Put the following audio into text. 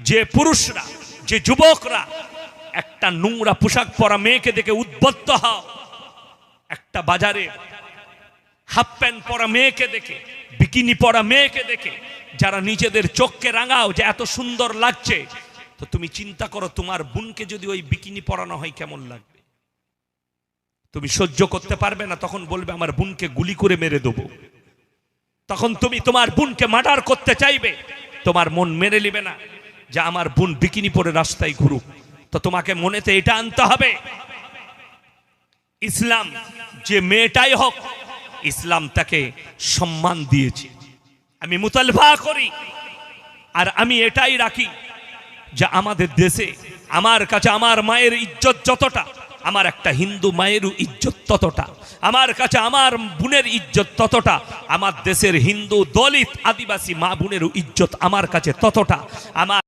যে পুরুষরা, যে যুবকরা একটা নোংরা পোশাক পরা মেয়েকে দেখে উদ্বুদ্ধ হও, একটা বাজারে হাফ প্যান্ট পরা মেয়েকে দেখে, বিকিনি পরা মেয়েকে দেখে যারা নিজেদের চোখকে রাঙাও যে এত সুন্দর লাগছে, তো তুমি চিন্তা করো তোমার বোনকে যদি ওই বিকিনি পরানো হয় কেমন লাগবে। তুমি সহ্য করতে পারবে না, তখন বলবে আমার বোনকে গুলি করে মেরে দেবো। তখন তুমি তোমার বোনকে মার্ডার করতে চাইবে, তোমার মন মেনে নেবে না যে আমার বোন বিকিনি পরে রাস্তায় ঘুরুক। তো তোমাকে মনেতে এটা আনতে হবে, ইসলাম যে মেয়েটাই হোক ইসলাম তাকে সম্মান দিয়েছে। আমি মুতালবা করি আর আমি এটাই রাখি যে আমাদের দেশে আমার কাছে আমার মায়ের ইজ্জত যতটা, আমার একটা হিন্দু মায়েরও ইজ্জত ততটা, আমার কাছে আমার বোনের ইজ্জত ততটা, আমার দেশের হিন্দু দলিত আদিবাসী মা বোনেরও ইজ্জত আমার কাছে ততটা। আমার